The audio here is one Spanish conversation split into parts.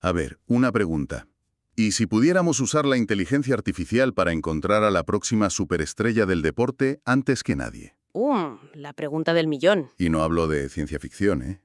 A ver, una pregunta. ¿Y si pudiéramos usar la inteligencia artificial para encontrar a la próxima superestrella del deporte antes que nadie? La pregunta del millón. Y no hablo de ciencia ficción, ¿eh?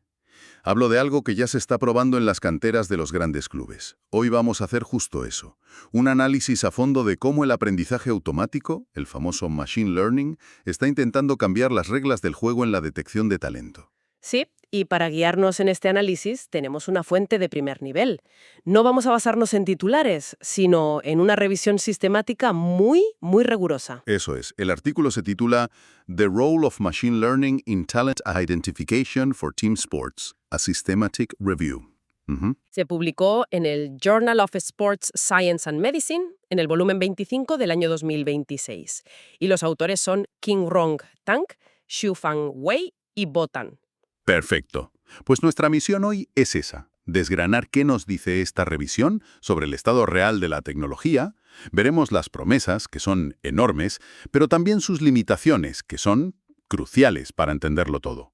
Hablo de algo que ya se está probando en las canteras de los grandes clubes. Hoy vamos a hacer justo eso. Un análisis a fondo de cómo el aprendizaje automático, el famoso machine learning, está intentando cambiar las reglas del juego en la detección de talento. Sí, y para guiarnos en este análisis tenemos una fuente de primer nivel. No vamos a basarnos en titulares, sino en una revisión sistemática muy, muy rigurosa. Eso es. El artículo se titula The Role of Machine Learning in Talent Identification for Team Sports, a Systematic Review. Ujú. Se publicó en el Journal of Sports Science and Medicine, en el volumen 25 del año 2026. Y los autores son King-Rong Tang, Xu-Fang Wei y Bo Tan. Perfecto. Pues nuestra misión hoy es esa, desgranar qué nos dice esta revisión sobre el estado real de la tecnología. Veremos las promesas, que son enormes, pero también sus limitaciones, que son cruciales para entenderlo todo.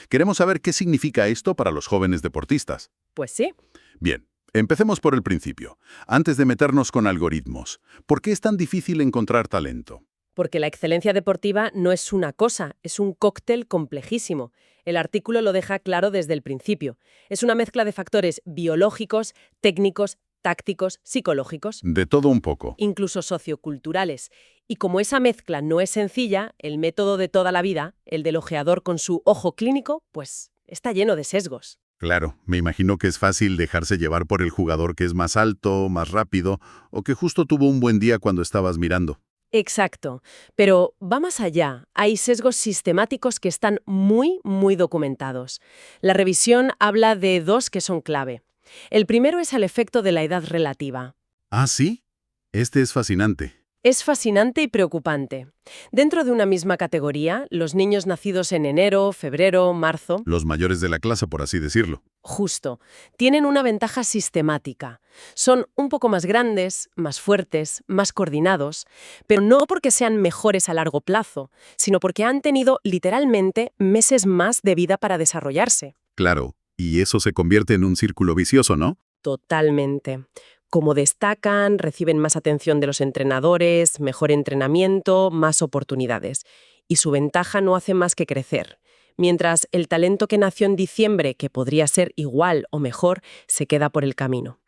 Queremos saber qué significa esto para los jóvenes deportistas. Pues sí. Bien, empecemos por el principio. Antes de meternos con algoritmos, ¿por qué es tan difícil encontrar talento? Porque la excelencia deportiva no es una cosa, es un cóctel complejísimo. El artículo lo deja claro desde el principio. Es una mezcla de factores biológicos, técnicos, tácticos, psicológicos, De todo un poco. incluso socioculturales. Y como esa mezcla no es sencilla, el método de toda la vida, el del ojeador con su ojo clínico, pues está lleno de sesgos. Claro, me imagino que es fácil dejarse llevar por el jugador que es más alto, más rápido, o que justo tuvo un buen día cuando estabas mirando. Exacto, pero va más allá. Hay sesgos sistemáticos que están muy, muy documentados. La revisión habla de dos que son clave. El primero es el efecto de la edad relativa. ¿Ah, sí? Este es fascinante. Es fascinante y preocupante. Dentro de una misma categoría, los niños nacidos en enero, febrero, marzo, Los mayores de la clase, por así decirlo. justo, tienen una ventaja sistemática. Son un poco más grandes, más fuertes, más coordinados, pero no porque sean mejores a largo plazo, sino porque han tenido literalmente meses más de vida para desarrollarse. Claro, y eso se convierte en un círculo vicioso, ¿no? Totalmente. Como destacan, reciben más atención de los entrenadores, mejor entrenamiento, más oportunidades. Y su ventaja no hace más que crecer. Mientras el talento que nació en diciembre, que podría ser igual o mejor, se queda por el camino.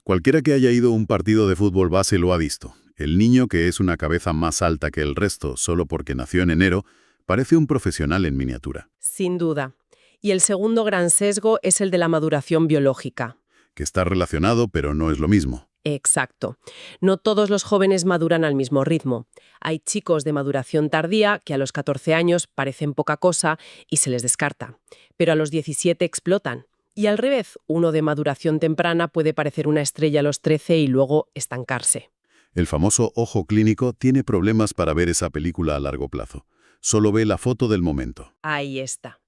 Cualquiera que haya ido a un partido de fútbol base lo ha visto. El niño, que es una cabeza más alta que el resto solo porque nació en enero, parece un profesional en miniatura, Sin duda. Y el segundo gran sesgo es el de la maduración biológica. que está relacionado pero no es lo mismo. Exacto. No todos los jóvenes maduran al mismo ritmo. Hay chicos de maduración tardía que a los 14 años parecen poca cosa y se les descarta, pero a los 17 explotan. Y al revés, uno de maduración temprana puede parecer una estrella a los 13 y luego estancarse. El famoso ojo clínico tiene problemas para ver esa película a largo plazo. Solo ve la foto del momento. Ahí está.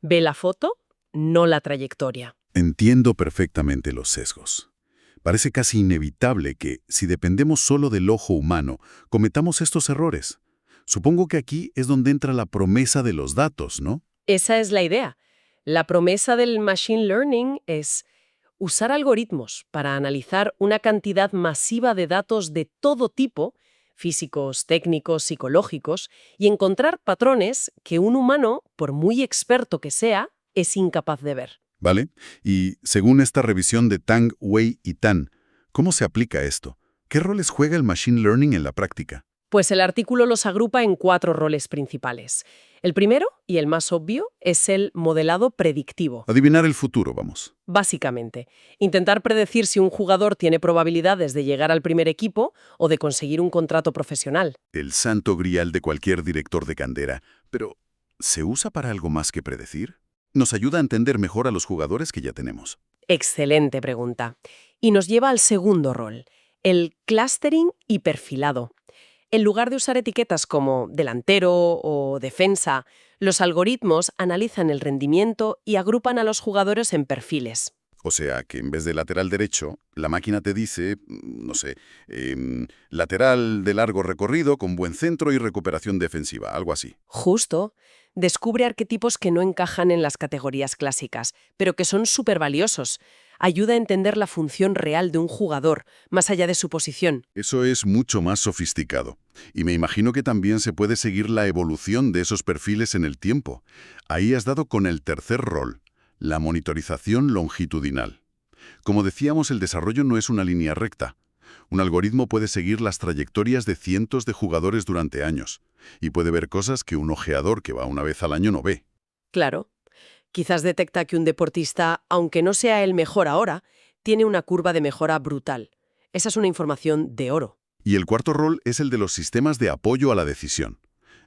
¿Ve la foto? No la trayectoria. Entiendo perfectamente los sesgos. Parece casi inevitable que, si dependemos solo del ojo humano, cometamos estos errores. Supongo que aquí es donde entra la promesa de los datos, ¿no? Esa es la idea. La promesa del machine learning es usar algoritmos para analizar una cantidad masiva de datos de todo tipo, físicos, técnicos, psicológicos, y encontrar patrones que un humano, por muy experto que sea, es incapaz de ver. ¿Vale? Y según esta revisión de Tang, Wei y Tan, ¿cómo se aplica esto? ¿Qué roles juega el machine learning en la práctica? Pues el artículo los agrupa en 4 roles principales. El primero, y el más obvio, es el modelado predictivo. Adivinar el futuro, vamos. Básicamente, intentar predecir si un jugador tiene probabilidades de llegar al primer equipo o de conseguir un contrato profesional. El santo grial de cualquier director de cantera. Pero, ¿se usa para algo más que predecir? Nos ayuda a entender mejor a los jugadores que ya tenemos. Excelente pregunta. Y nos lleva al segundo rol, el clustering y perfilado. En lugar de usar etiquetas como delantero o defensa, los algoritmos analizan el rendimiento y agrupan a los jugadores en perfiles. O sea, que en vez de lateral derecho, la máquina te dice, no sé, lateral de largo recorrido con buen centro y recuperación defensiva, algo así. Justo, descubre arquetipos que no encajan en las categorías clásicas, pero que son súper valiosos. Ayuda a entender la función real de un jugador, más allá de su posición. Eso es mucho más sofisticado. Y me imagino que también se puede seguir la evolución de esos perfiles en el tiempo. Ahí has dado con el tercer rol, la monitorización longitudinal. Como decíamos, el desarrollo no es una línea recta. Un algoritmo puede seguir las trayectorias de cientos de jugadores durante años, y puede ver cosas que un ojeador que va una vez al año no ve. Claro, quizás detecta que un deportista, aunque no sea el mejor ahora, tiene una curva de mejora brutal. Esa es una información de oro. Y el cuarto rol es el de los sistemas de apoyo a la decisión.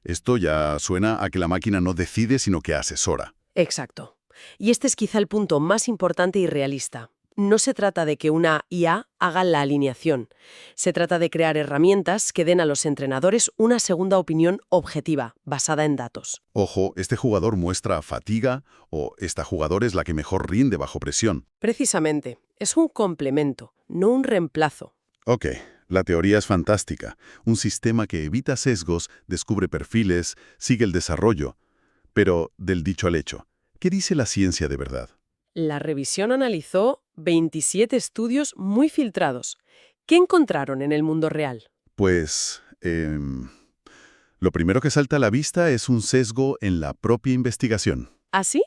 Esto ya suena a que la máquina no decide, sino que asesora. Exacto. Y este es quizá el punto más importante y realista. No se trata de que una IA haga la alineación. Se trata de crear herramientas que den a los entrenadores una segunda opinión objetiva, basada en datos. Ojo, este jugador muestra fatiga o esta jugador es la que mejor rinde bajo presión. Precisamente, es un complemento, no un reemplazo. Ok, la teoría es fantástica. Un sistema que evita sesgos, descubre perfiles, sigue el desarrollo. Pero, del dicho al hecho, ¿qué dice la ciencia de verdad? La revisión analizó 27 estudios muy filtrados. ¿Qué encontraron en el mundo real? Pues, lo primero que salta a la vista es un sesgo en la propia investigación. Así,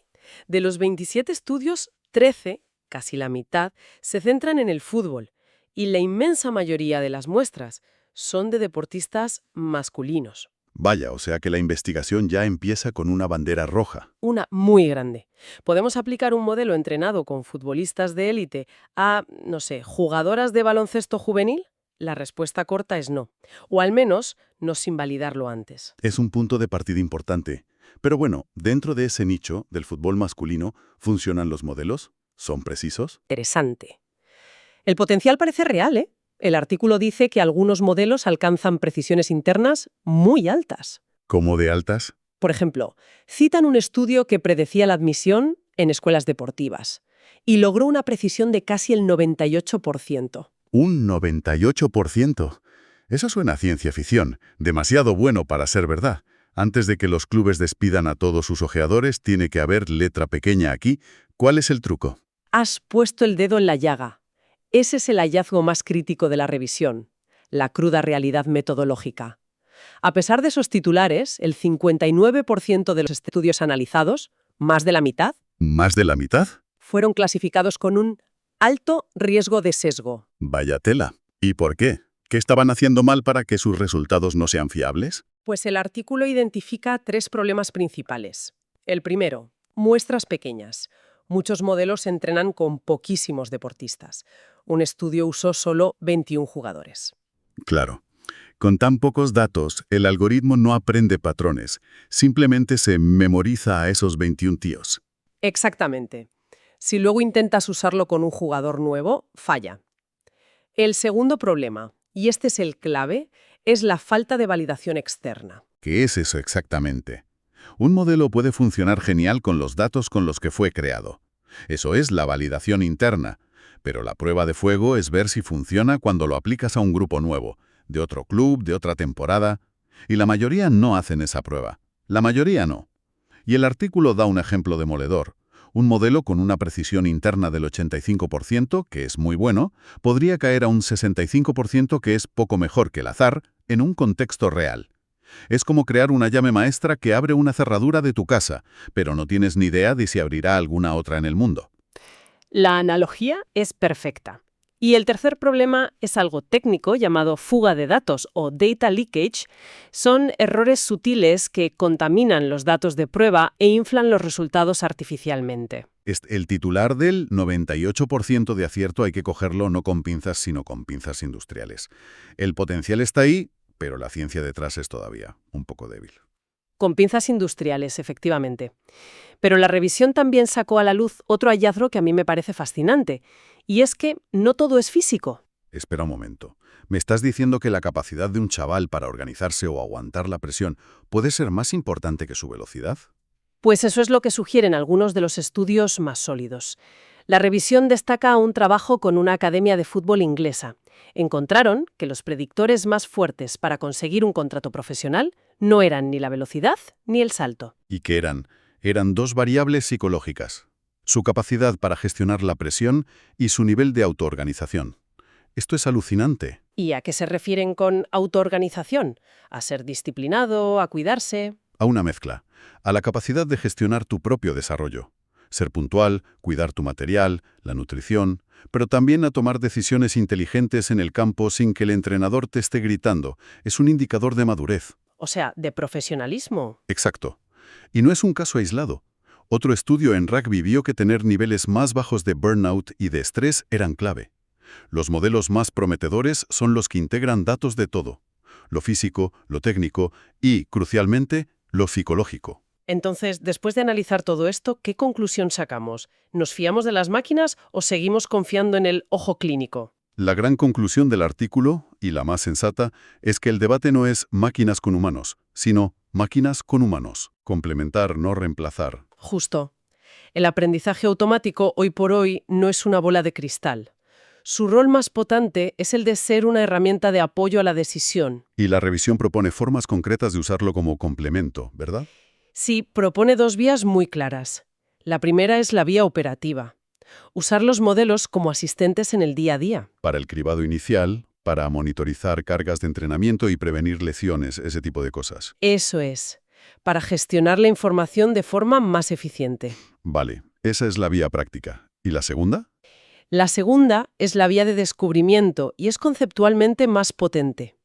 de los 27 estudios, 13, casi la mitad, se centran en el fútbol, y la inmensa mayoría de las muestras son de deportistas masculinos. Vaya, o sea que la investigación ya empieza con una bandera roja. Una muy grande. ¿Podemos aplicar un modelo entrenado con futbolistas de élite a, no sé, jugadoras de baloncesto juvenil? La respuesta corta es no. O al menos, no sin validarlo antes. Es un punto de partida importante. Pero bueno, dentro de ese nicho del fútbol masculino, ¿funcionan los modelos? ¿Son precisos? Interesante. El potencial parece real, ¿eh? El artículo dice que algunos modelos alcanzan precisiones internas muy altas. ¿Cómo de altas? Por ejemplo, citan un estudio que predecía la admisión en escuelas deportivas y logró una precisión de casi el 98%. Un 98%. Eso suena a ciencia ficción, demasiado bueno para ser verdad. Antes de que los clubes despidan a todos sus ojeadores, tiene que haber letra pequeña aquí. ¿Cuál es el truco? Has puesto el dedo en la llaga. Ese es el hallazgo más crítico de la revisión, la cruda realidad metodológica. A pesar de esos titulares, el 59% de los estudios analizados, más de la mitad, ¿Más de la mitad? fueron clasificados con un alto riesgo de sesgo. Vaya tela. ¿Y por qué? ¿Qué estaban haciendo mal para que sus resultados no sean fiables? Pues el artículo identifica 3 problemas principales. El primero, muestras pequeñas. Muchos modelos entrenan con poquísimos deportistas. Un estudio usó solo 21 jugadores. Claro. Con tan pocos datos, el algoritmo no aprende patrones. Simplemente se memoriza a esos 21 tíos. Exactamente. Si luego intentas usarlo con un jugador nuevo, falla. El segundo problema, y este es el clave, es la falta de validación externa. ¿Qué es eso exactamente? Un modelo puede funcionar genial con los datos con los que fue creado. Eso es la validación interna. Pero la prueba de fuego es ver si funciona cuando lo aplicas a un grupo nuevo, de otro club, de otra temporada. Y la mayoría no hacen esa prueba. La mayoría no. Y el artículo da un ejemplo demoledor. Un modelo con una precisión interna del 85%, que es muy bueno, podría caer a un 65%, que es poco mejor que el azar, en un contexto real. Es como crear una llave maestra que abre una cerradura de tu casa, pero no tienes ni idea de si abrirá alguna otra en el mundo. La analogía es perfecta. Y el tercer problema es algo técnico llamado fuga de datos o data leakage. Son errores sutiles que contaminan los datos de prueba e inflan los resultados artificialmente. El titular del 98% de acierto hay que cogerlo no con pinzas, sino con pinzas industriales. El potencial está ahí, pero la ciencia detrás es todavía un poco débil. Con pinzas industriales, efectivamente. Pero la revisión también sacó a la luz otro hallazgo que a mí me parece fascinante, y es que no todo es físico. Espera un momento. ¿Me estás diciendo que la capacidad de un chaval para organizarse o aguantar la presión puede ser más importante que su velocidad? Pues eso es lo que sugieren algunos de los estudios más sólidos. La revisión destaca un trabajo con una academia de fútbol inglesa. Encontraron que los predictores más fuertes para conseguir un contrato profesional no eran ni la velocidad ni el salto. ¿Y qué eran? Eran dos variables psicológicas. su capacidad para gestionar la presión y su nivel de autoorganización. Esto es alucinante. ¿Y a qué se refieren con autoorganización? ¿A ser disciplinado, a cuidarse? A una mezcla. A la capacidad de gestionar tu propio desarrollo. Ser puntual, cuidar tu material, la nutrición, pero también a tomar decisiones inteligentes en el campo sin que el entrenador te esté gritando. Es un indicador de madurez. O sea, de profesionalismo. Exacto. Y no es un caso aislado. Otro estudio en rugby vio que tener niveles más bajos de burnout y de estrés eran clave. Los modelos más prometedores son los que integran datos de todo. Lo físico, lo técnico y, crucialmente, lo psicológico. Entonces, después de analizar todo esto, ¿qué conclusión sacamos? ¿Nos fiamos de las máquinas o seguimos confiando en el ojo clínico? La gran conclusión del artículo, y la más sensata, es que el debate no es máquinas con humanos, sino máquinas con humanos. Complementar, no reemplazar. Justo. El aprendizaje automático, hoy por hoy, no es una bola de cristal. Su rol más potente es el de ser una herramienta de apoyo a la decisión. Y la revisión propone formas concretas de usarlo como complemento, ¿verdad? Sí, propone dos vías muy claras. La primera es la vía operativa. Usar los modelos como asistentes en el día a día. Para el cribado inicial, para monitorizar cargas de entrenamiento y prevenir lesiones, ese tipo de cosas. Eso es. Para gestionar la información de forma más eficiente. Vale, esa es la vía práctica. ¿Y la segunda? La segunda es la vía de descubrimiento y es conceptualmente más potente.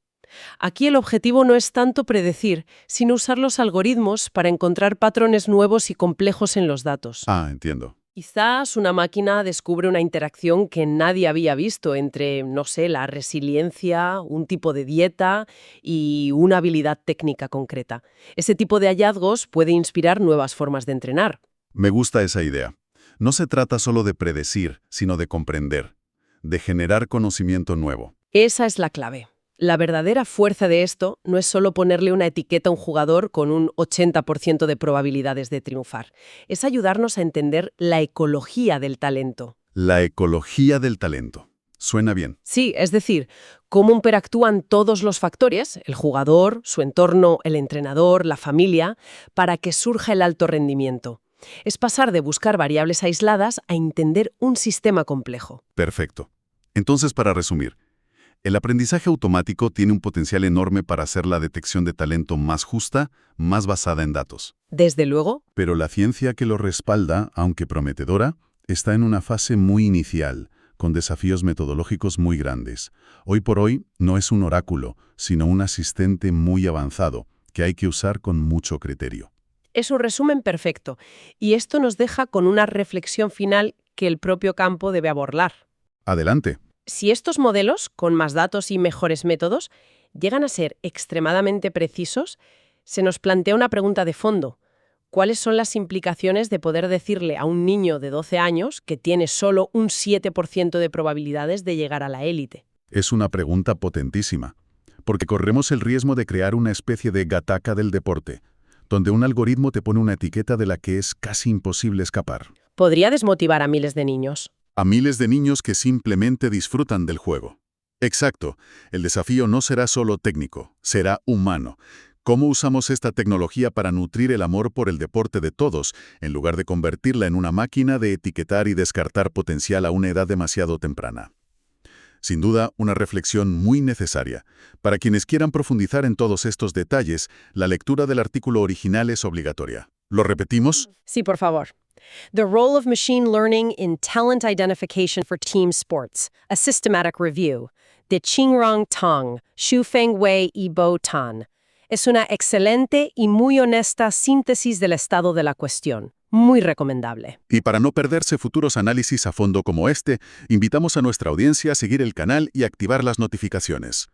Aquí el objetivo no es tanto predecir, sino usar los algoritmos para encontrar patrones nuevos y complejos en los datos. Ah, entiendo. Quizás una máquina descubre una interacción que nadie había visto entre, no sé, la resiliencia, un tipo de dieta y una habilidad técnica concreta. Ese tipo de hallazgos puede inspirar nuevas formas de entrenar. Me gusta esa idea. No se trata solo de predecir, sino de comprender, de generar conocimiento nuevo. Esa es la clave. La verdadera fuerza de esto no es solo ponerle una etiqueta a un jugador con un 80% de probabilidades de triunfar. Es ayudarnos a entender la ecología del talento. La ecología del talento. Suena bien. Sí, es decir, cómo interactúan todos los factores, el jugador, su entorno, el entrenador, la familia, para que surja el alto rendimiento. Es pasar de buscar variables aisladas a entender un sistema complejo. Perfecto. Entonces, para resumir, el aprendizaje automático tiene un potencial enorme para hacer la detección de talento más justa, más basada en datos. Desde luego. Pero la ciencia que lo respalda, aunque prometedora, está en una fase muy inicial, con desafíos metodológicos muy grandes. Hoy por hoy no es un oráculo, sino un asistente muy avanzado, que hay que usar con mucho criterio. Es un resumen perfecto, y esto nos deja con una reflexión final que el propio campo debe abordar. Adelante. Si estos modelos, con más datos y mejores métodos, llegan a ser extremadamente precisos, se nos plantea una pregunta de fondo. ¿Cuáles son las implicaciones de poder decirle a un niño de 12 años que tiene solo un 7% de probabilidades de llegar a la élite? Es una pregunta potentísima, porque corremos el riesgo de crear una especie de gataca del deporte, donde un algoritmo te pone una etiqueta de la que es casi imposible escapar. Podría desmotivar a miles de niños. A miles de niños que simplemente disfrutan del juego. Exacto. El desafío no será solo técnico, será humano. ¿Cómo usamos esta tecnología para nutrir el amor por el deporte de todos, en lugar de convertirla en una máquina de etiquetar y descartar potencial a una edad demasiado temprana? Sin duda, una reflexión muy necesaria. Para quienes quieran profundizar en todos estos detalles, la lectura del artículo original es obligatoria. ¿Lo repetimos? Sí, por favor. The Role of Machine Learning in Talent Identification for Team Sports, a Systematic Review, de Qingrong Tang, Xufeng Wei y Bo Tan. Es una excelente y muy honesta síntesis del estado de la cuestión. Muy recomendable. Y para no perderse futuros análisis a fondo como este, invitamos a nuestra audiencia a seguir el canal y activar las notificaciones.